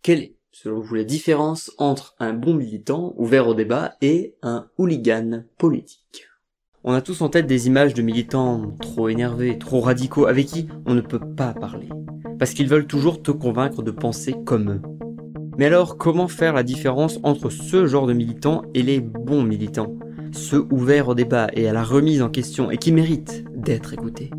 Quelle est, selon vous, la différence entre un bon militant ouvert au débat et un hooligan politique? On a tous en tête des images de militants trop énervés, trop radicaux, avec qui on ne peut pas parler, parce qu'ils veulent toujours te convaincre de penser comme eux. Mais alors, comment faire la différence entre ce genre de militants et les bons militants, ceux ouverts au débat et à la remise en question et qui méritent d'être écoutés?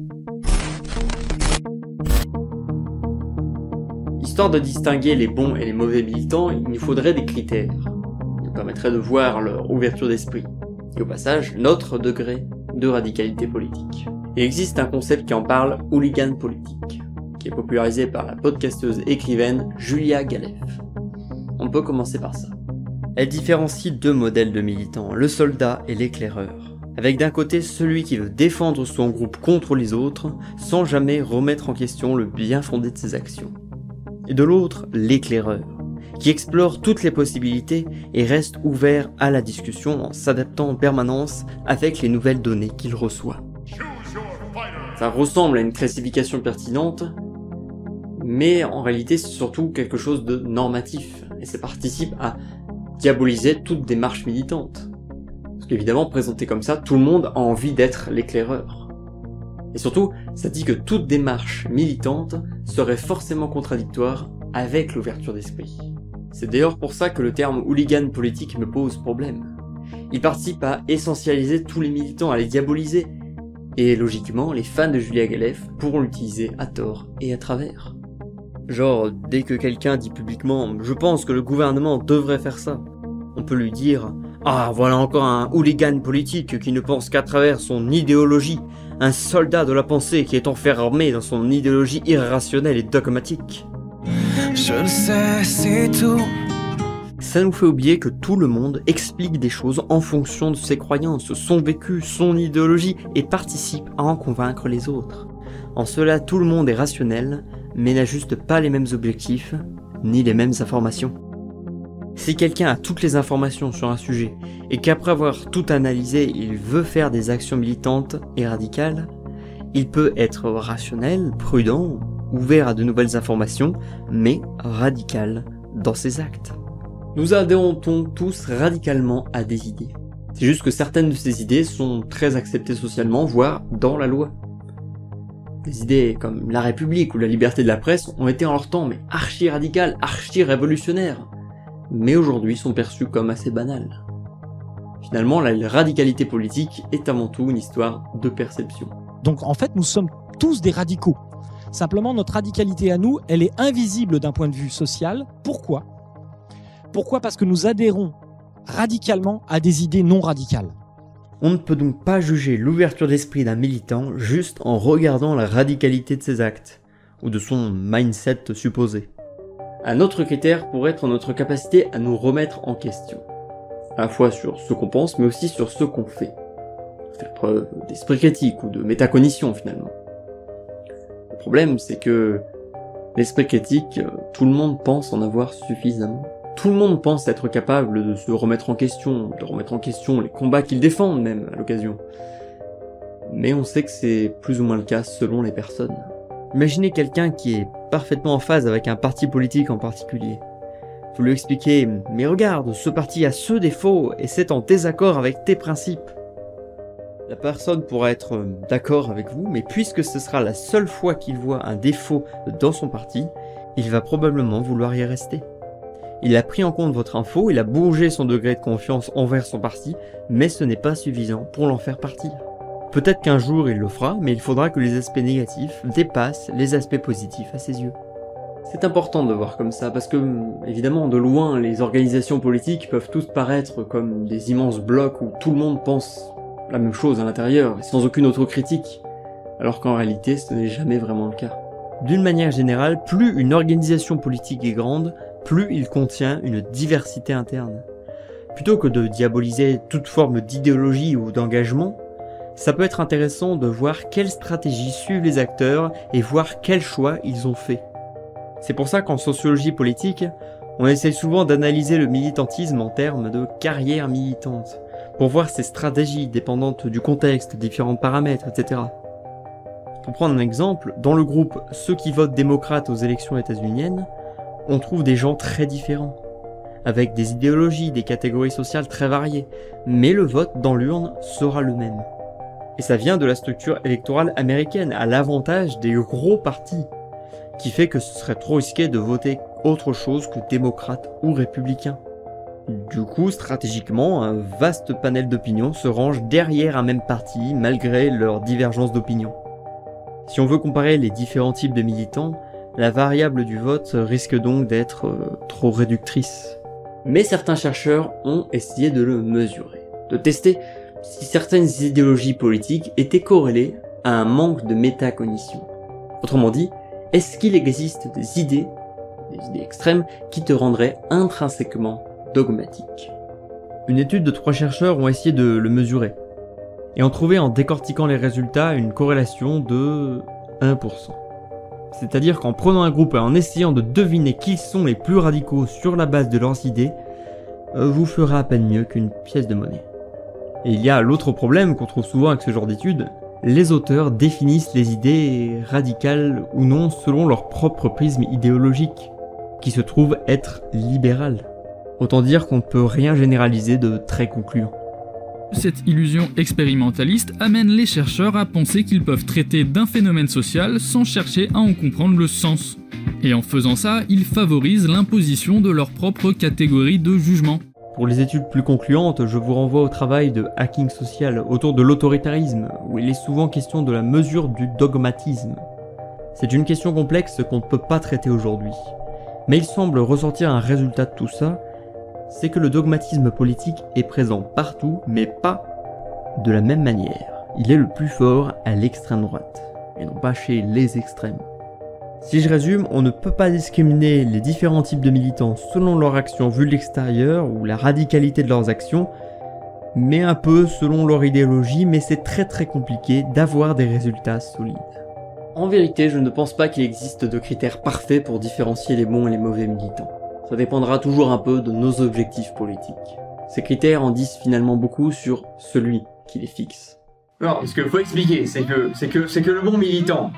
Histoire de distinguer les bons et les mauvais militants, il nous faudrait des critères qui nous permettraient de voir leur ouverture d'esprit, et au passage, notre degré de radicalité politique. Il existe un concept qui en parle, hooligan politique, qui est popularisé par la podcasteuse écrivaine Julia Galef. On peut commencer par ça. Elle différencie deux modèles de militants, le soldat et l'éclaireur. Avec d'un côté celui qui veut défendre son groupe contre les autres, sans jamais remettre en question le bien fondé de ses actions. Et de l'autre, l'éclaireur, qui explore toutes les possibilités et reste ouvert à la discussion en s'adaptant en permanence avec les nouvelles données qu'il reçoit. Ça ressemble à une classification pertinente, mais en réalité c'est surtout quelque chose de normatif, et ça participe à diaboliser toute démarche militante. Parce qu'évidemment, présenté comme ça, tout le monde a envie d'être l'éclaireur. Et surtout, ça dit que toute démarche militante serait forcément contradictoire avec l'ouverture d'esprit. C'est d'ailleurs pour ça que le terme hooligan politique me pose problème. Il participe à essentialiser tous les militants, à les diaboliser, et logiquement, les fans de Julia Galef pourront l'utiliser à tort et à travers. Genre, dès que quelqu'un dit publiquement « Je pense que le gouvernement devrait faire ça », on peut lui dire « Ah, voilà encore un hooligan politique qui ne pense qu'à travers son idéologie, un soldat de la pensée qui est enfermé dans son idéologie irrationnelle et dogmatique. » Je le sais, c'est tout. Ça nous fait oublier que tout le monde explique des choses en fonction de ses croyances, son vécu, son idéologie et participe à en convaincre les autres. En cela, tout le monde est rationnel, mais n'a juste pas les mêmes objectifs, ni les mêmes informations. Si quelqu'un a toutes les informations sur un sujet, et qu'après avoir tout analysé, il veut faire des actions militantes et radicales, il peut être rationnel, prudent, ouvert à de nouvelles informations, mais radical dans ses actes. Nous adhérons tous radicalement à des idées. C'est juste que certaines de ces idées sont très acceptées socialement, voire dans la loi. Des idées comme la République ou la liberté de la presse ont été en leur temps mais archi-radicales, archi-révolutionnaires, mais aujourd'hui sont perçues comme assez banales. Finalement, la radicalité politique est avant tout une histoire de perception. Donc en fait, nous sommes tous des radicaux. Simplement, notre radicalité à nous, elle est invisible d'un point de vue social. Pourquoi ? Pourquoi ? Parce que nous adhérons radicalement à des idées non radicales. On ne peut donc pas juger l'ouverture d'esprit d'un militant juste en regardant la radicalité de ses actes, ou de son mindset supposé. Un autre critère pourrait être notre capacité à nous remettre en question, à la fois sur ce qu'on pense, mais aussi sur ce qu'on fait. Faire preuve d'esprit critique ou de métacognition finalement. Le problème, c'est que l'esprit critique, tout le monde pense en avoir suffisamment. Tout le monde pense être capable de se remettre en question, de remettre en question les combats qu'ils défendent même à l'occasion. Mais on sait que c'est plus ou moins le cas selon les personnes. Imaginez quelqu'un qui est parfaitement en phase avec un parti politique en particulier. Vous lui expliquez « Mais regarde, ce parti a ce défaut et c'est en désaccord avec tes principes. » La personne pourra être d'accord avec vous, mais puisque ce sera la seule fois qu'il voit un défaut dans son parti, il va probablement vouloir y rester. Il a pris en compte votre info, il a bougé son degré de confiance envers son parti, mais ce n'est pas suffisant pour l'en faire partir. Peut-être qu'un jour il le fera, mais il faudra que les aspects négatifs dépassent les aspects positifs à ses yeux. C'est important de voir comme ça, parce que, évidemment, de loin, les organisations politiques peuvent tous paraître comme des immenses blocs où tout le monde pense la même chose à l'intérieur, et sans aucune autocritique, alors qu'en réalité, ce n'est jamais vraiment le cas. D'une manière générale, plus une organisation politique est grande, plus il contient une diversité interne. Plutôt que de diaboliser toute forme d'idéologie ou d'engagement, ça peut être intéressant de voir quelles stratégies suivent les acteurs et voir quels choix ils ont fait. C'est pour ça qu'en sociologie politique, on essaie souvent d'analyser le militantisme en termes de carrière militante, pour voir ses stratégies dépendantes du contexte, différents paramètres, etc. Pour prendre un exemple, dans le groupe Ceux qui votent démocrates aux élections états-uniennes, on trouve des gens très différents, avec des idéologies, des catégories sociales très variées, mais le vote dans l'urne sera le même. Et ça vient de la structure électorale américaine, à l'avantage des gros partis, qui fait que ce serait trop risqué de voter autre chose que démocrate ou républicain. Du coup, stratégiquement, un vaste panel d'opinions se range derrière un même parti, malgré leurs divergences d'opinion. Si on veut comparer les différents types de militants, la variable du vote risque donc d'être trop réductrice. Mais certains chercheurs ont essayé de le mesurer, de tester si certaines idéologies politiques étaient corrélées à un manque de métacognition. Autrement dit, est-ce qu'il existe des idées extrêmes, qui te rendraient intrinsèquement dogmatique? Une étude de 3 chercheurs ont essayé de le mesurer, et ont trouvé en décortiquant les résultats une corrélation de 1%. C'est-à-dire qu'en prenant un groupe et en essayant de deviner qui sont les plus radicaux sur la base de leurs idées, vous ferez à peine mieux qu'une pièce de monnaie. Et il y a l'autre problème qu'on trouve souvent avec ce genre d'études, les auteurs définissent les idées radicales ou non selon leur propre prisme idéologique, qui se trouve être libéral. Autant dire qu'on ne peut rien généraliser de très concluant. Cette illusion expérimentaliste amène les chercheurs à penser qu'ils peuvent traiter d'un phénomène social sans chercher à en comprendre le sens. Et en faisant ça, ils favorisent l'imposition de leur propre catégorie de jugement. Pour les études plus concluantes, je vous renvoie au travail de Hacking Social autour de l'autoritarisme, où il est souvent question de la mesure du dogmatisme. C'est une question complexe qu'on ne peut pas traiter aujourd'hui. Mais il semble ressortir un résultat de tout ça, c'est que le dogmatisme politique est présent partout, mais pas de la même manière. Il est le plus fort à l'extrême droite, et non pas chez les extrêmes. Si je résume, on ne peut pas discriminer les différents types de militants selon leur action vue de l'extérieur ou la radicalité de leurs actions, mais un peu selon leur idéologie, mais c'est très compliqué d'avoir des résultats solides. En vérité, je ne pense pas qu'il existe de critères parfaits pour différencier les bons et les mauvais militants. Ça dépendra toujours un peu de nos objectifs politiques. Ces critères en disent finalement beaucoup sur celui qui les fixe. Non, ce qu'il faut expliquer, c'est que le bon militant,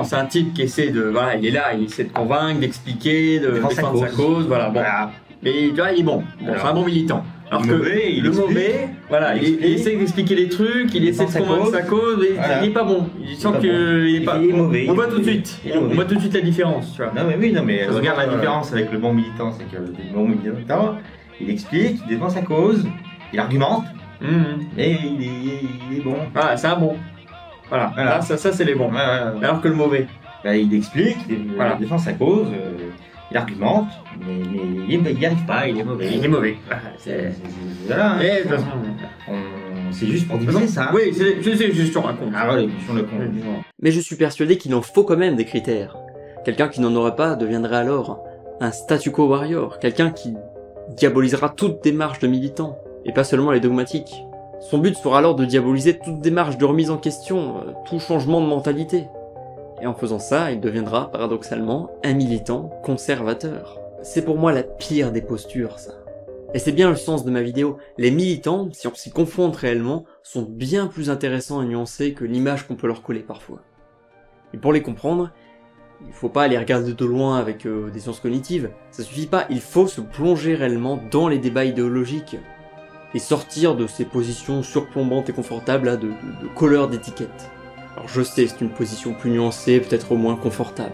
c'est un type qui essaie de, voilà, il est là, il essaie de convaincre, d'expliquer, de défendre sa cause, voilà, bon. Voilà. Mais là, il est bon, c'est un bon militant. Alors que le mauvais, voilà, il essaie d'expliquer les trucs, il essaie de convaincre sa cause, et il est pas bon. Il sent qu'il est pas mauvais. On voit tout de suite, la différence, tu vois. Non mais regarde la différence avec le bon militant, c'est que le bon militant, il explique, il défend sa cause, il argumente, et il est bon. Voilà, c'est un bon. Voilà. Là, ça c'est les bons. Alors que le mauvais, il explique, il défend sa cause. Il argumente, mais il n'y arrive pas, il est mauvais. Il est mauvais. Voilà. C'est juste pour diviser ça. Oui, c'est juste sur un compte. Ah ouais, sur le compte. Mais je suis persuadé qu'il en faut quand même des critères. Quelqu'un qui n'en aurait pas deviendrait alors un statu quo warrior, quelqu'un qui diabolisera toute démarche de militant, et pas seulement les dogmatiques. Son but sera alors de diaboliser toute démarche de remise en question, tout changement de mentalité. Et en faisant ça, il deviendra, paradoxalement, un militant conservateur. C'est pour moi la pire des postures, ça. Et c'est bien le sens de ma vidéo. Les militants, si on s'y confronte réellement, sont bien plus intéressants et nuancés que l'image qu'on peut leur coller parfois. Et pour les comprendre, il faut pas les regarder de loin avec des sciences cognitives. Ça suffit pas, il faut se plonger réellement dans les débats idéologiques. Et sortir de ces positions surplombantes et confortables là, de colleurs d'étiquettes. Alors je sais, c'est une position plus nuancée, peut-être moins confortable.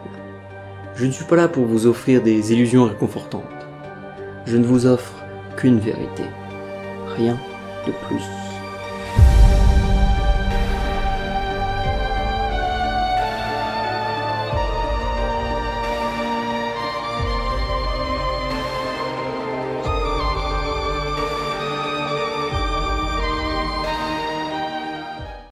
Je ne suis pas là pour vous offrir des illusions réconfortantes. Je ne vous offre qu'une vérité. Rien de plus.